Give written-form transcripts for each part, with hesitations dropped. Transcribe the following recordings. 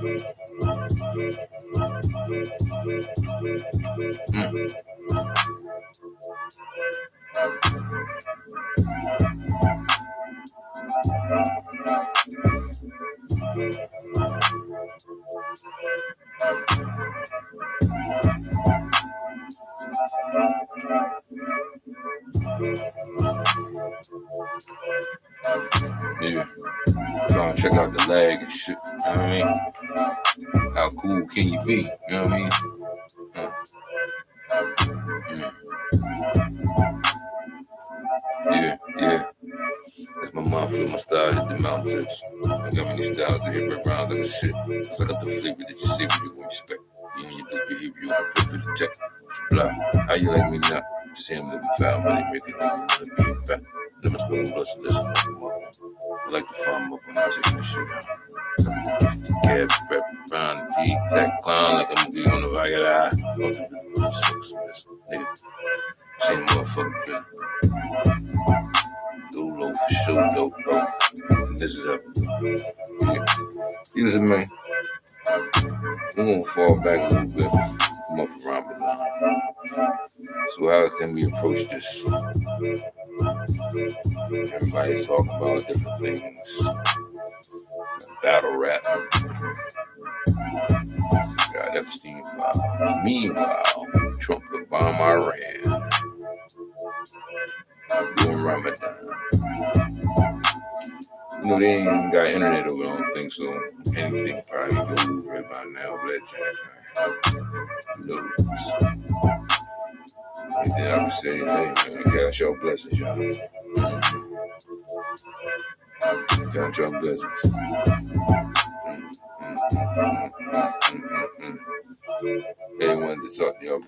Yeah. Trying to check out the lag and shit. You know what I mean? How cool can you be? You know what I mean? Yeah, yeah. That's my mom feel my style hit the mountains. I got many styles to hit right around like a shit. Cause I got the flavor that you see when you respect. You and your good behavior, you want to put the check. Blah. How you like me now? See him living foul money, making it be back. Never spoon bless listen. I like to farm up when I take this shit out. Cab, rep, round, G, that clown like I'm gonna be on the ragged eye. Going through the smoke some of this nigga. Same motherfucker, bitch. Low for sure, dope, bro. And this is up. Yeah. Use it, man. We're gonna fall back a little bit. Come up for Ramadan. So how can we approach this? Everybody's talking about different things. Battle rap. Got Epstein file. Meanwhile, Trump could bomb Iran. Doing Ramadan. You know, they ain't even got internet over, I don't think so. Anything probably go right by now, but who knows? Anything I would say, hey, man, count your blessings, y'all. Count your blessings. Hey, wanted to talk to y'all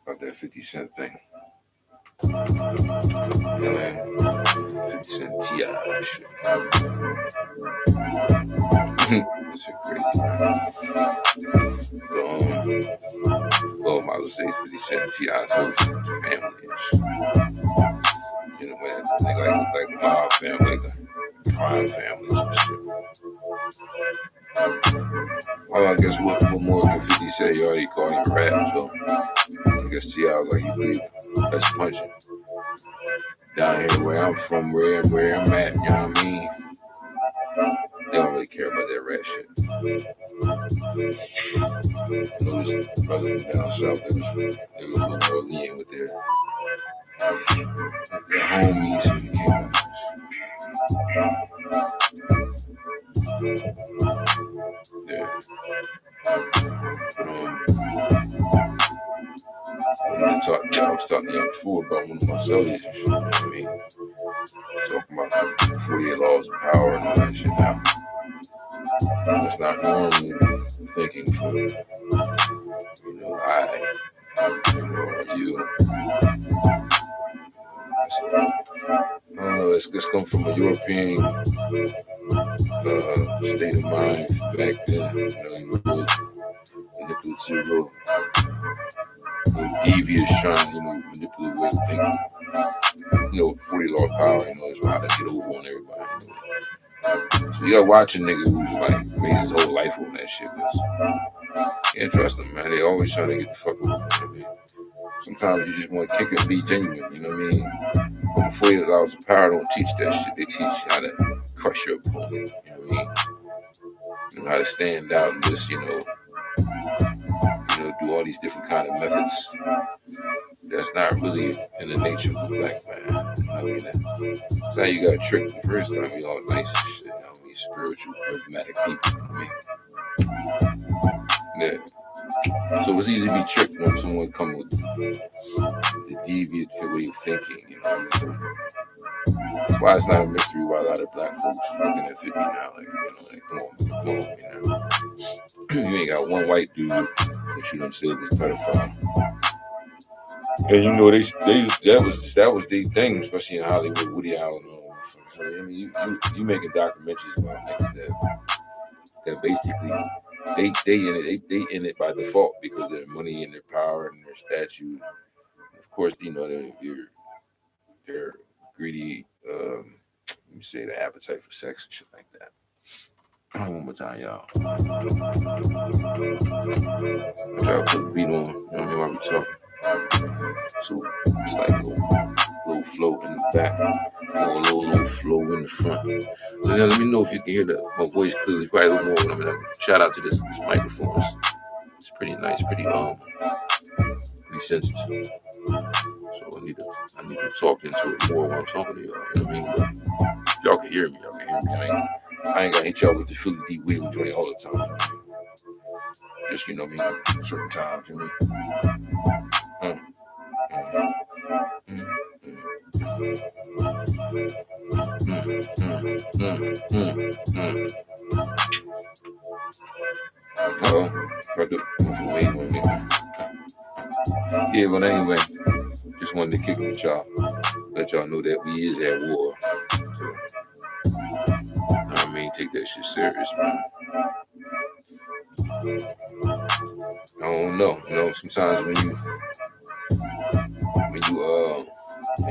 about that 50 Cent thing. Yeah, man. 50 Cent T.I. shit. This shit crazy, man. Well, I would say 50 Cent T.I.'s whole family and shit. You know, man, like mob family, like crime families and shit. Well, I guess what more can 50 say? You already called him rap, so I guess T.I. was like, you believe that's punching. Down here where I'm from, where I'm at, you know what I mean? They don't really care about that rap shit. Those brothers down south, they was a little more lenient with their homies and the kingdoms. Yeah. I was talking to you before about one of my cellies and shit, you know what I mean? Talking about 48 laws of power and all that shit now. It's not normal thinking for, I, or you. I don't know, it's come from a European state of mind back then. You really manipulative, little devious, trying to, manipulate way of thinking. 40 law of power, is how to get over on everybody. So you gotta watch a nigga who's like makes his whole life on that shit. You can't trust them, man. They always trying to get the fuck over. You know what I mean? Sometimes you just want to kick and be genuine. You know what I mean? But the 48 laws of power don't teach that shit. They teach you how to crush your opponent. You know what I mean? How to stand out and just, do all these different kind of methods. That's not really in the nature of the black man. You know what I mean? That's how you got tricked the first time. You all nice and shit. You know what I mean? Spiritual, charismatic people. You know what I mean? Yeah. So it's easy to be tricked when someone comes with the deviant way of thinking. You know what I mean? That's why it's not a mystery why a lot of black folks are looking at 50 now. Come on, you ain't got one white dude that you done said is pedophile. And that was the thing, especially in Hollywood, Woody Allen. So, I mean, you making documentaries about niggas that basically they in it by default because of their money and their power and their statue. Of course, they're greedy Let me say the appetite for sex and shit like that. One more time, y'all. I try to put the beat on, you know what I mean, while we talking. So it's like a little flow in the back, or a little flow in the front. So yeah, let me know if you can hear my voice clearly. Probably a little more. I mean, shout out to this microphone. It's pretty nice, pretty sensitive. So I need to talk into it more while I'm talking to y'all. You know what I mean? But y'all can hear me. Y'all can hear me. I ain't gotta hit y'all with the Philly D wheel joint all the time. Just, you know what I mean, certain times, you know what I mean? Yeah, but anyway, just wanted to kick it with y'all. Let y'all know that we is at war. So, I mean, take that shit serious, man. I don't know. You know, sometimes when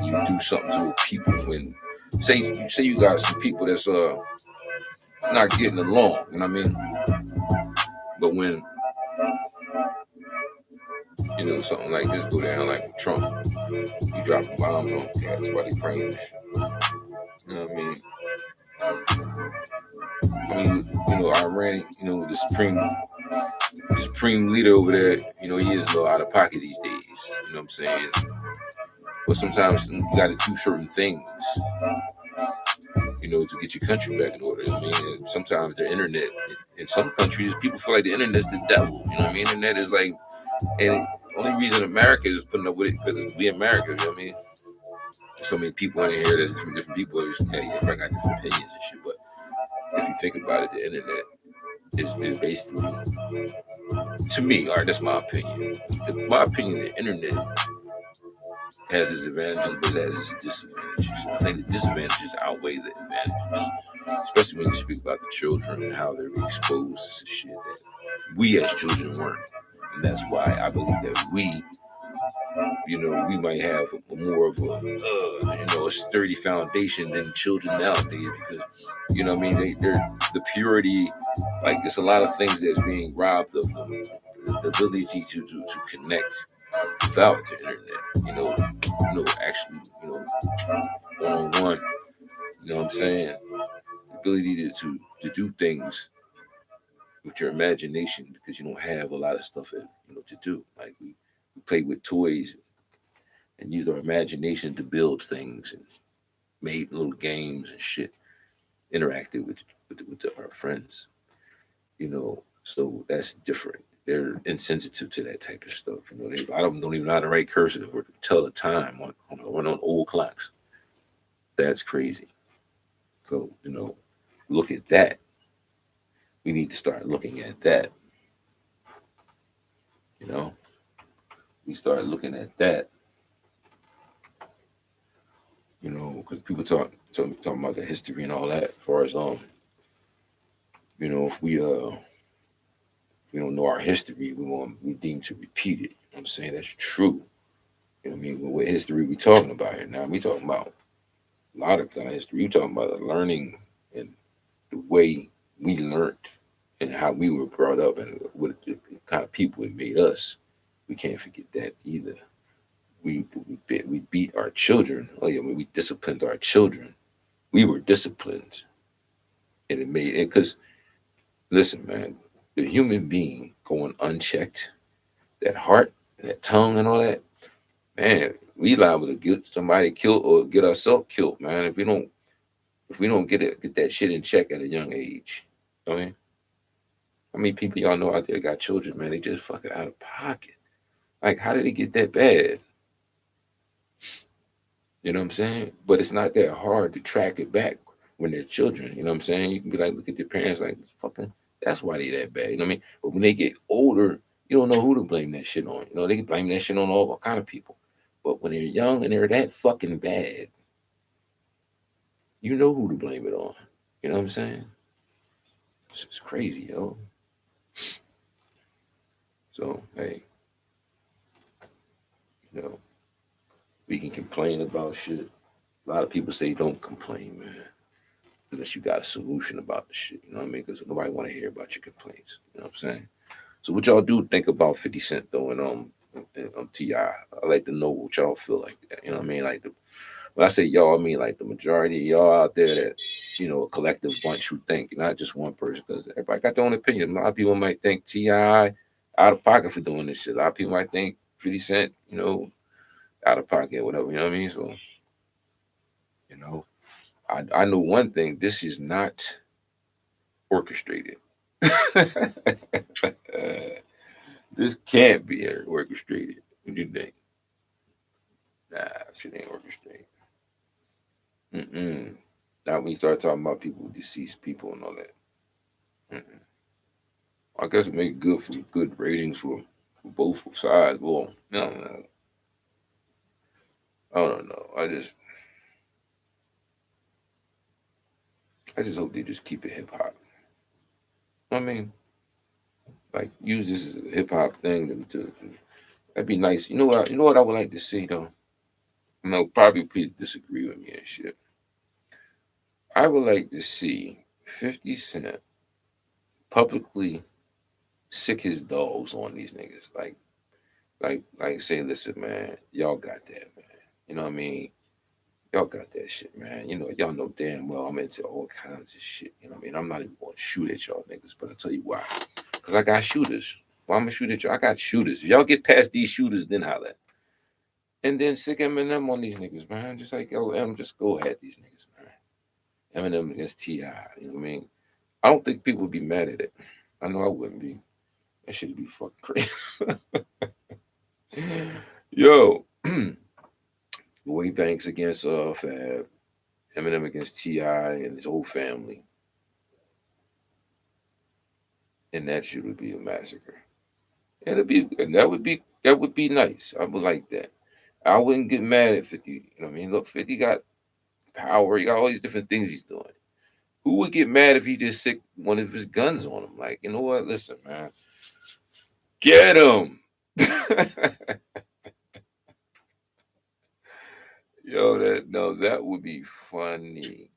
you do something to people, when say you got some people that's not getting along, you know what I mean? But when you know something like this go down, like with Trump, you dropping bombs on cats while they praying. You know what I mean? You know, Iran, you know, the supreme leader over there, you know, he is a little out of pocket these days. You know what I'm saying? But sometimes you got to do certain things, you know, to get your country back in order. I mean, sometimes the internet, in some countries, people feel like the internet's the devil. You know what I mean? Internet is like, and the only reason America is putting up with it because we America. You know what I mean? So many people in here, there's different people. Yeah, everybody got different opinions and shit. But if you think about it, the internet is basically, to me, all right, that's my opinion. My opinion, the internet has its advantages, but it has its disadvantages. I think the disadvantages outweigh the advantages, especially when you speak about the children and how they're exposed to shit that we as children weren't. And that's why I believe that we, you know, we might have more of a sturdy foundation than children nowadays because, you know what I mean, they're the purity, like there's a lot of things that's being robbed of them, the ability to connect without the internet, actually, one-on-one, you know what I'm saying? The ability to do things with your imagination because you don't have a lot of stuff to do. Like we play with toys and use our imagination to build things and made little games and shit, interacted with our friends, so that's different. They're insensitive to that type of stuff. I don't even know how to write cursive or tell the time on old clocks. That's crazy. So, look at that. We need to start looking at that. We start looking at that. Because people talking about the history and all that. As far as if we don't know our history, we deem to repeat it. I'm saying that's true. You know what I mean? What history we talking about here now? We talking about a lot of kind of history. We talking about the learning and the way we learned and how we were brought up and what the kind of people it made us. We can't forget that either. We beat our children. Oh yeah, we disciplined our children. We were disciplined, and it made it because listen, man, the human being going unchecked, that heart, that tongue, and all that, man, we liable to get somebody killed or get ourselves killed, man. If we don't get that shit in check at a young age. I mean, how many people y'all know out there got children, man? They just fucking out of pocket. Like, how did it get that bad? You know what I'm saying? But it's not that hard to track it back when they're children. You know what I'm saying? You can be like, look at their parents, like, fucking, that's why they that bad. You know what I mean? But when they get older, you don't know who to blame that shit on. They can blame that shit on all kind of people. But when they're young and they're that fucking bad, you know who to blame it on. You know what I'm saying? It's crazy, yo. So, hey, we can complain about shit. A lot of people say don't complain, man. unless you got a solution about the shit. You know what I mean? Because nobody want to hear about your complaints. You know what I'm saying? So what y'all do think about 50 Cent though, and Ti? I like to know what y'all feel like that. You know what I mean? Like when I say y'all, I mean like the majority of y'all out there that a collective bunch who think, not just one person, because everybody got their own opinion. A lot of people might think Ti out of pocket for doing this shit. A lot of people might think 50 Cent, out of pocket, whatever. You know what I mean? So you know, I know one thing. This is not orchestrated. This can't be orchestrated. What do you think? Nah, shit ain't orchestrated. Mm-mm. Not when you start talking about people, deceased people, and all that. Mm-mm. I guess it make good for good ratings for both sides. Well, no, I don't know. I just hope they just keep it hip hop. I mean, like use this as a hip hop thing to that'd be nice. You know what? You know what I would like to see though. Probably people disagree with me and shit. I would like to see 50 Cent publicly sick his dogs on these niggas. Like say, listen, man, y'all got that, man. You know what I mean? Y'all got that shit, man. Y'all know damn well I'm into all kinds of shit. You know what I mean? I'm not even going to shoot at y'all niggas, but I'll tell you why. Because I got shooters. Why I'm going to shoot at y'all? I got shooters. If y'all get past these shooters, then holla. And then sick Eminem on these niggas, man. Just like, yo, just go ahead, these niggas, man. Eminem against T.I. You know what I mean? I don't think people would be mad at it. I know I wouldn't be. That shit would be fucking crazy. Yo, Lloyd Banks against Fab, Eminem against T.I. and his whole family, and that shit would be a massacre. And that would be nice. I would like that. I wouldn't get mad at 50. You know what I mean? Look, 50 got power. He got all these different things he's doing. Who would get mad if he just sick one of his guns on him? Like, you know what? Listen, man, get him. Yo, that would be funny.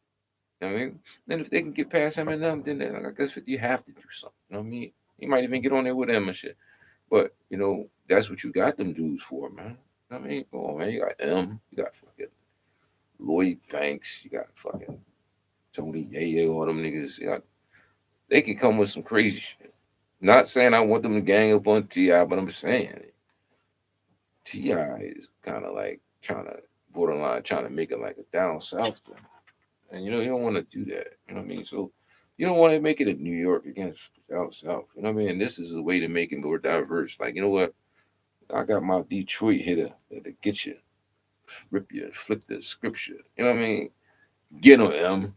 I mean, then if they can get past him and them, then I guess 50 you have to do something. You know what I mean? You might even get on there with them and shit. But that's what you got them dudes for, man. You know what I mean? Oh man, you got M, you got fucking Lloyd Banks, you got fucking Tony Yayo, all them niggas. They can come with some crazy shit. Not saying I want them to gang up on T.I., but I'm saying T.I. is kind of like trying to borderline trying to make it like a down south thing. And you don't want to do that. You know what I mean? So you don't want to make it a New York against down south. You know what I mean? And this is a way to make it more diverse. Like, you know what? I got my Detroit hitter that'll get you, rip you, flip the scripture. You know what I mean? Get on M.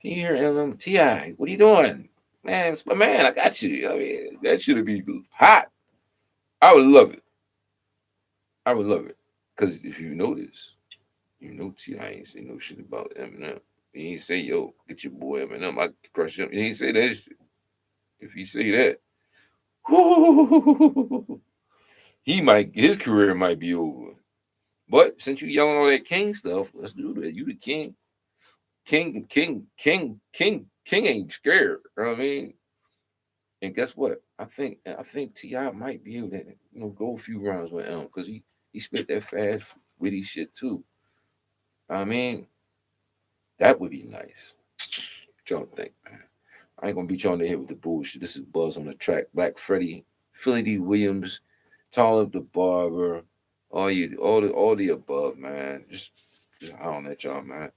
Can you hear M? T.I., what are you doing? Man, it's my man. I got you. You know what I mean? That should be hot. I would love it. I would love it. Because if you notice, T.I. ain't say no shit about Eminem. He ain't say, yo, get your boy Eminem. I crush him. He ain't say that shit. If he say that, his career might be over. But since you yelling all that king stuff, let's do that. You the king. King ain't scared. You know what I mean? And guess what? I think T.I. might be able to go a few rounds with him because he spit that fast, witty shit too. I mean, that would be nice. What y'all think, man? I ain't gonna beat you on the head with the bullshit. This is Buzz on the track. Black Freddie, Philly D. Williams, Tyler the Barber, all the above, man. Just hollering at y'all, man.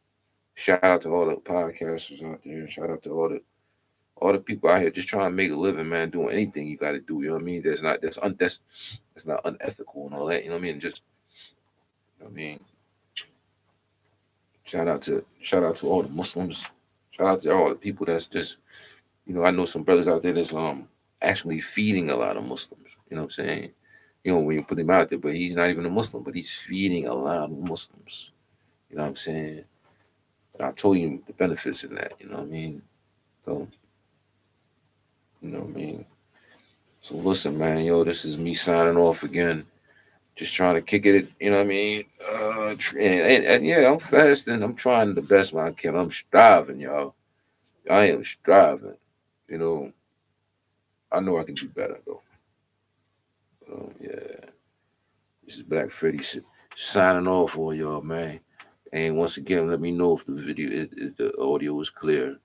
Shout out to all the podcasters out there. Shout out to all the people out here just trying to make a living, man. Doing anything you got to do. You know what I mean? That's not unethical and all that. You know what I mean? Just you know what I mean. Shout out to all the Muslims. Shout out to all the people that's just I know some brothers out there that's actually feeding a lot of Muslims. You know what I'm saying? When you put him out there, but he's not even a Muslim, but he's feeding a lot of Muslims. You know what I'm saying? And I told you the benefits in that. You know what I mean? So you know what I mean. So listen, man, yo, this is me signing off again. Just trying to kick it, you know what I mean? And yeah, I'm fasting. I'm trying the best I can. I'm striving, y'all. I am striving. You know, I know I can do better though. Yeah, this is Black Freddy signing off for y'all, man. And once again, let me know if the video, if the audio is clear.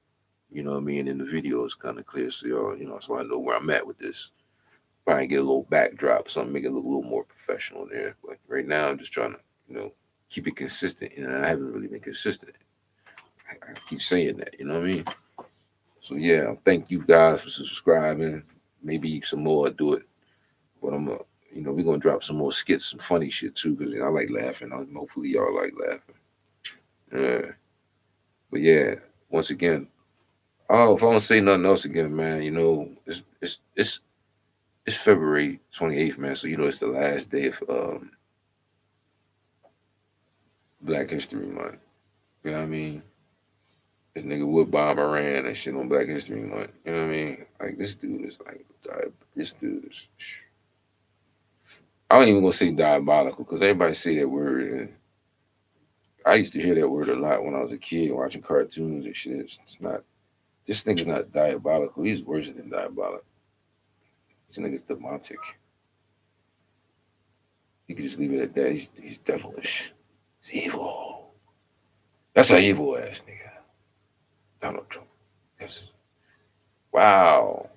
You know what I mean? And the video is kind of clear, so y'all, so I know where I'm at with this. Probably get a little backdrop, something make it look a little more professional there. But right now, I'm just trying to, keep it consistent. And I haven't really been consistent. I keep saying that. You know what I mean? So yeah, thank you guys for subscribing. Maybe some more I'll do it, but we're gonna drop some more skits, some funny shit too, because I like laughing. Hopefully y'all like laughing. Yeah, but yeah, once again, oh, if I don't say nothing else again, man, it's February 28th, man. So it's the last day of Black History Month. You know what I mean? This nigga would bomb Iran and shit on Black History Month. You know what I mean? Like this dude is like, this dude is. I don't even gonna say diabolical because everybody say that word. And I used to hear that word a lot when I was a kid watching cartoons and shit. It's not. This nigga's not diabolical. He's worse than diabolical. This nigga's demonic. You can just leave it at that. He's devilish. He's evil. That's an evil ass nigga. Donald Trump. Yes. Wow.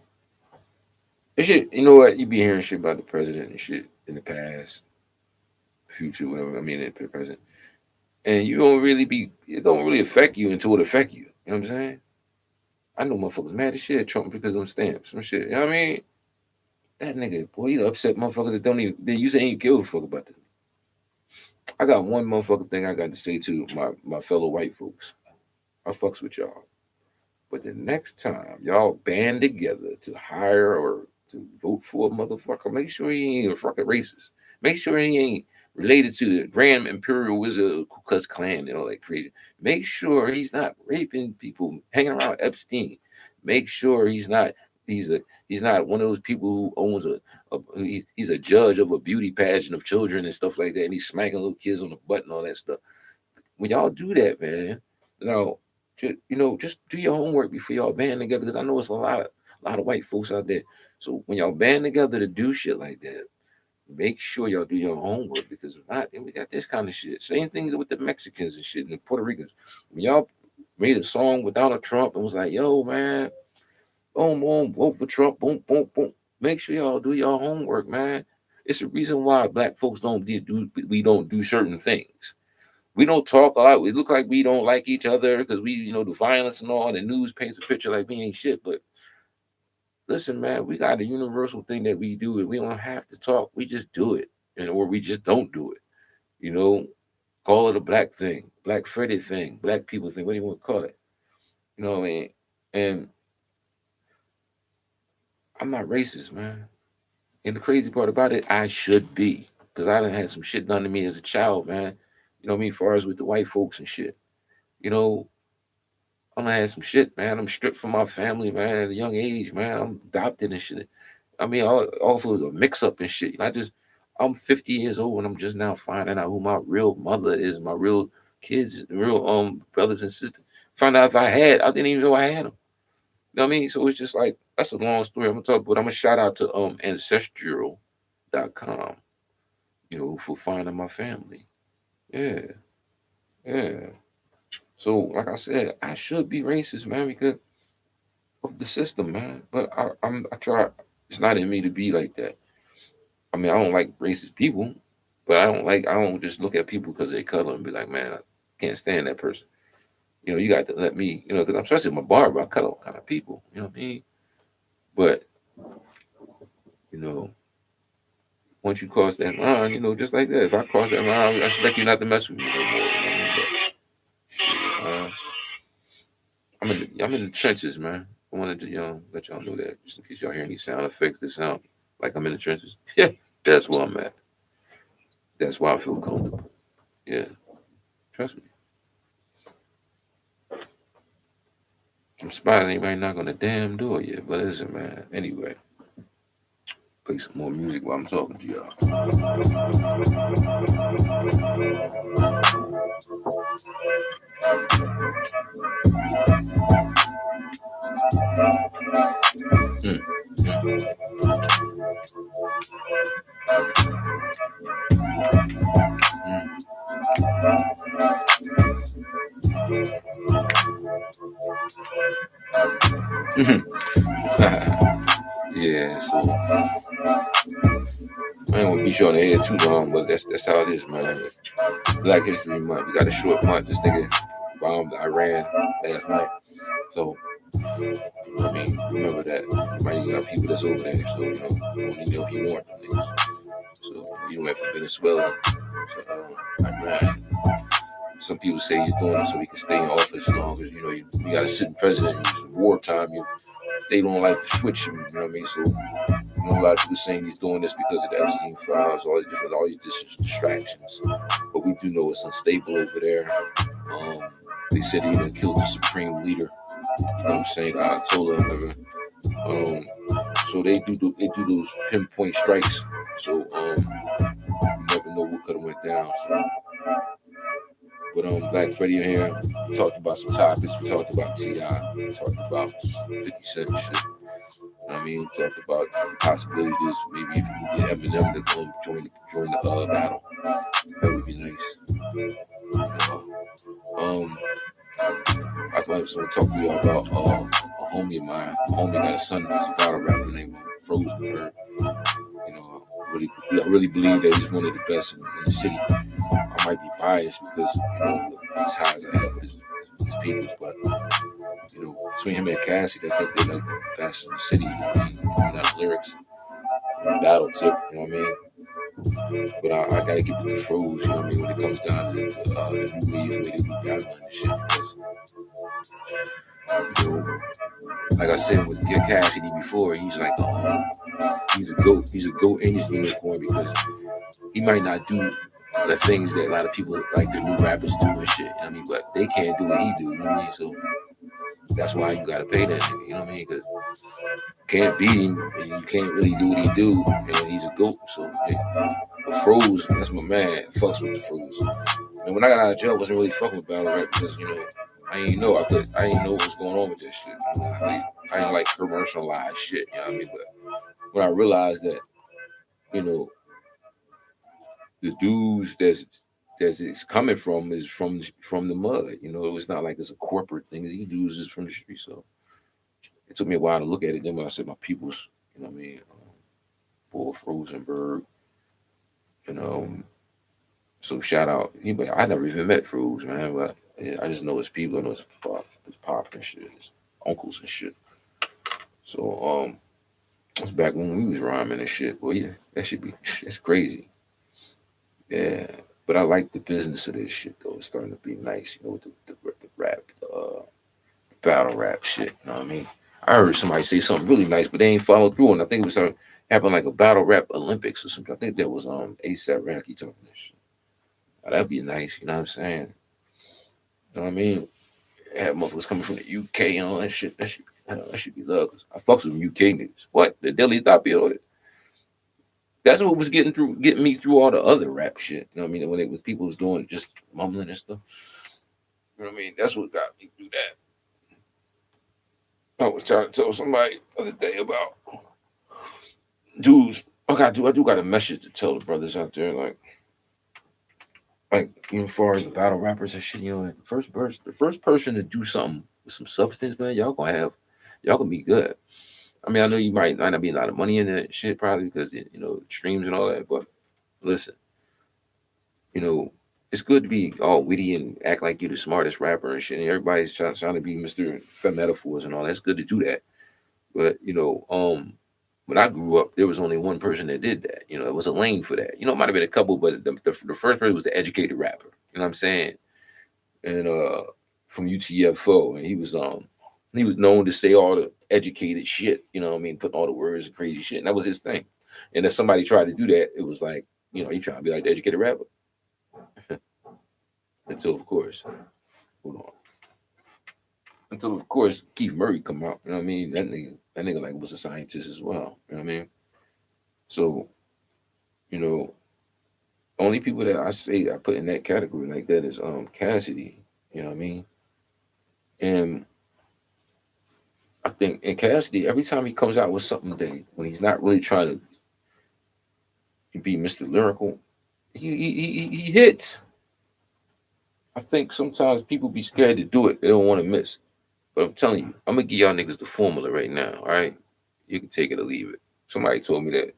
This shit, you know what? You be hearing shit about the president and shit in the past, future, whatever. I mean, in the present. And it don't really affect you until it affect you. You know what I'm saying? I know motherfuckers mad as shit at Trump because of them stamps. Some shit. You know what I mean? That nigga, boy, you upset motherfuckers that don't even, they used to ain't give a fuck about that. I got one motherfucker thing I got to say to my fellow white folks. I fucks with y'all. But the next time y'all band together to hire or to vote for a motherfucker, make sure he ain't a fucking racist. Make sure he ain't related to the Grand Imperial Wizard of Ku Klux Klan and all that crazy. Make sure he's not raping people, hanging around Epstein. Make sure he's a he's not one of those people who owns he's a judge of a beauty pageant of children and stuff like that, and he's smacking little kids on the butt and all that stuff. When y'all do that, man, you know, just do your homework before y'all band together. Because I know it's a lot of white folks out there. So when y'all band together to do shit like that, make sure y'all do your homework. Because if not, then we got this kind of shit. Same thing with the Mexicans and shit and the Puerto Ricans. When y'all made a song with Donald Trump and was like, "Yo, man, boom, boom, vote for Trump, boom, boom, boom." Make sure y'all do your homework, man. It's the reason why black folks we don't do certain things. We don't talk a lot. We look like we don't like each other because the violence and all. The news paints a picture like we ain't shit. But listen, man, we got a universal thing that we do, and we don't have to talk. We just do it, or we just don't do it. You know, call it a black thing, black Freddy thing, black people thing. What do you want to call it? You know what I mean? And I'm not racist, man. And the crazy part about it, I should be, because I done had some shit done to me as a child, man. You know what I mean? As far as with the white folks and shit. You know, I'm gonna have some shit, man. I'm stripped from my family, man, at a young age, man. I'm adopted and shit. I mean, all for a mix up and shit. I'm 50 years old and I'm just now finding out who my real mother is, my real kids, real brothers and sisters. Find out if I didn't even know I had them. You know what I mean? So it's just like that's a long story. I'm gonna talk, but I'm gonna shout out to ancestral.com, for finding my family. Yeah, yeah. So like I said, I should be racist, man, because of the system, man. But I try. It's not in me to be like that. I mean, I don't like racist people, but I don't just look at people because they color and be like, man, I can't stand that person. You got to let me, because I'm especially my barber, I cut all kind of people. You know what I mean? But you know, once you cross that line, just like that. If I cross that line, I expect you not to mess with me no more. You know what I mean? But shit, I'm in the trenches, man. I wanted to let y'all know that just in case y'all hear any sound effects that sound like I'm in the trenches. Yeah, that's where I'm at. That's why I feel comfortable. Yeah, trust me. I'm surprised anybody knock on the damn door yet. But listen, man. Anyway, Play some more music while I'm talking to y'all. Mm, mm. Yeah, so I ain't gonna beat you on the head too long, but that's how it is, man. It's Black History Month. We got a short month. This nigga bombed Iran last night. So I mean, remember that. Right, you got people that's over there, so you only know if you want them niggas. So you went from Venezuela to Iran. Some people say he's doing it so he can stay in office longer. You got a sitting president. It's wartime. They don't like to switch him. You know what I mean? So a lot of people saying he's doing this because of the Epstein files, all these distractions. But we do know it's unstable over there. They said he even killed the supreme leader. You know what I'm saying? Ayatollah, whatever. So they do those pinpoint strikes. So you never know what could have went down. So, but Black Freddie in here, we talked about some topics. We talked about T.I. We talked about 50 Cent and shit. I mean, we talked about the possibilities. Maybe if you can get Eminem to come join the battle, that would be nice. I want to talk to you about a homie of mine. A homie got a son who's a battle rapper named Frozen Bird. I really believe that he's one of the best in the city. I might be biased because the ties I have with his people, but between him and Cassie, I think they're like the best in the city. You know what I mean? Not lyrics, battle tip. You know what I mean? But I gotta give it the Froze. You know what I mean? When it comes down to the new waves, way they be battling and shit. Because, like I said with Cassidy before, he's like, he's a goat. He's a goat and he's a unicorn because he might not do the things that a lot of people like the new rappers do and shit. You know what I mean? But they can't do what he do. You know what I mean? So that's why you gotta pay that nigga. You know what I mean? Because you can't beat him and you can't really do what he do, and he's a goat. So but Froze, that's my man. Fucks with the Froze. And when I got out of jail, I wasn't really fucking with battle rap because I didn't know what was going on with this shit. I didn't like commercialized shit. You know what I mean? But when I realized that, the dudes that's it's coming from is from the mud. It's not like it's a corporate thing. These dudes is from the street. So it took me a while to look at it. Then when I said my peoples, you know what I mean, Bull Rosenberg, so shout out. I never even met Froze, man, but I just know his people. I know his pop and shit, his uncles and shit. So it's back when we was rhyming and shit. Well, yeah, that's crazy. Yeah, but I like the business of this shit though. It's starting to be nice, with the rap, battle rap shit. You know what I mean? I heard somebody say something really nice, but they ain't followed through, and I think it was happened like a battle rap Olympics or something. I think that was ASAP Rocky talking this shit. That'd be nice. You know what I'm saying? You know what I mean? Have motherfuckers coming from the UK and all that shit. That should be love. I fucks with UK niggas. What the Delhi Tapio? That's what was getting me through all the other rap shit. You know what I mean? When it was people was doing just mumbling and stuff. You know what I mean? That's what got me through that. I was trying to tell somebody the other day about dudes. I do got a message to tell the brothers out there, like as far as the battle rappers and shit. The first person to do something with some substance, man, y'all gonna be good. I mean, I know you might not be a lot of money in that shit, probably because streams and all that. But listen, it's good to be all witty and act like you're the smartest rapper and shit. And everybody's trying to be Mr. Fem Metaphors and all. That's good to do that. But when I grew up, there was only one person that did that. It was a lane for that. It might have been a couple, but the first person was the educated rapper. You know what I'm saying? And from UTFO, and he was known to say all the educated shit. You know what I mean? Putting all the words and crazy shit, and that was his thing. And if somebody tried to do that, it was like, you trying to be like the educated rapper. Until of course, hold on. Until of course Keith Murray come out. You know what I mean? That nigga like was a scientist as well. You know what I mean? So, you know, only people that I say I put in that category like that is Cassidy. You know what I mean? And I think in Cassidy, every time he comes out with something that when he's not really trying to be Mr. Lyrical, he hits. I think sometimes people be scared to do it. They don't want to miss. But I'm telling you, I'm gonna give y'all niggas the formula right now. All right, you can take it or leave it. Somebody told me that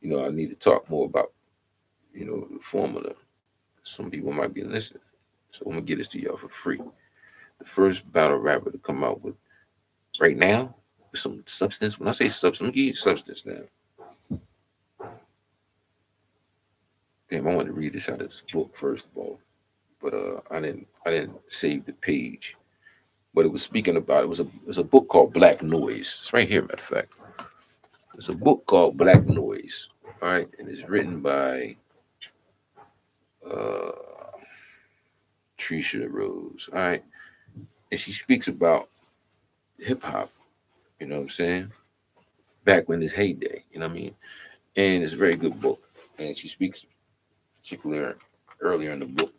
I need to talk more about the formula. Some people might be listening, so I'm gonna get this to y'all for free. The first battle rapper to come out with right now with some substance. When I say substance, I'm gonna give you substance now. Damn, I want to read this out of this book first of all, but I didn't save the page. But it was speaking about it was a book called Black Noise. It's right here, matter of fact. It's a book called Black Noise. All right, and it's written by uh Trisha Rose. All right, and she speaks about hip hop. You know what I'm saying? Back when it's heyday. You know what I mean? And it's a very good book. And she speaks particularly earlier in the book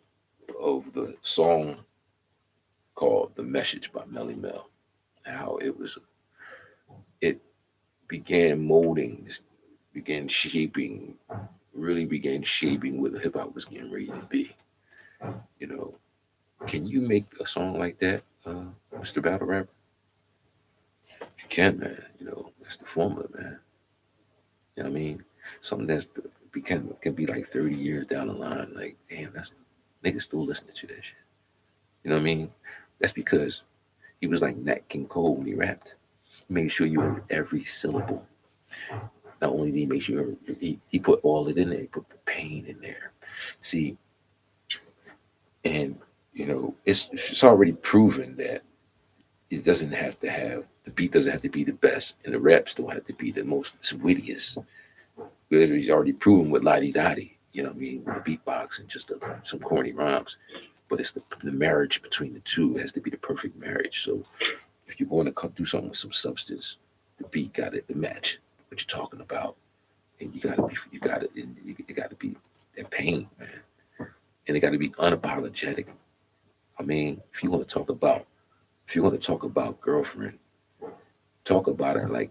of the song called "The Message" by Melly Mel. How it began molding, began shaping, really began shaping what hip hop was getting ready to be. You know, can you make a song like that, Mr. Battle Rapper? You can, man. That's the formula, man. You know what I mean? Something can be like 30 years down the line. Like, damn, that's niggas still listening to that shit. You know what I mean? That's because he was like Nat King Cole when he rapped. He made sure you heard every syllable. Not only did he make sure he put all it in there, he put the pain in there. See, and it's already proven that it doesn't have to have the beat doesn't have to be the best, and the raps don't have to be the most wittiest. He's already proven with Lottie Dottie, you know what I mean, with the beatbox and just some corny rhymes. But it's the marriage between the two has to be the perfect marriage. So if you want to do something with some substance, the beat got to match what you're talking about, and it got to be that pain, man, and it got to be unapologetic. I mean, if you want to talk about girlfriend, talk about her like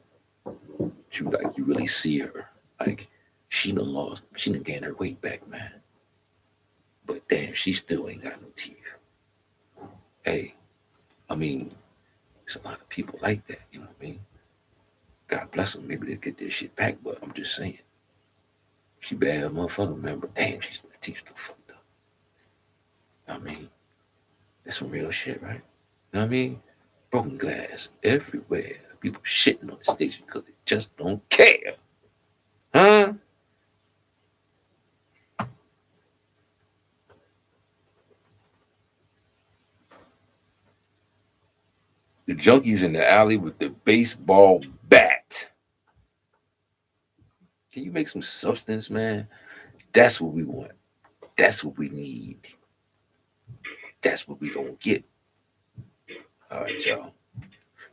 you really see her, like she done gained her weight back, man. But damn, she still ain't got no teeth. Hey, I mean, it's a lot of people like that, you know what I mean? God bless them. Maybe they'll get their shit back, but I'm just saying. She bad motherfucker, man, but damn, she's her teeth still fucked up. You know what I mean? That's some real shit, right? You know what I mean? Broken glass everywhere. People shitting on the station because they just don't care. Huh? The junkies in the alley with the baseball bat. Can you make some substance, man? That's what we want. That's what we need. That's what we gonna get. All right, y'all.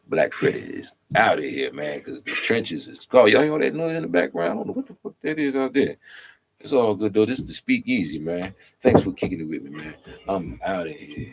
Black Freddy is out of here, man, because the trenches is gone. Y'all hear all that noise in the background? I don't know what the fuck that is out there. It's all good though. This is the Speak Easy, man. Thanks for kicking it with me, man. I'm out of here.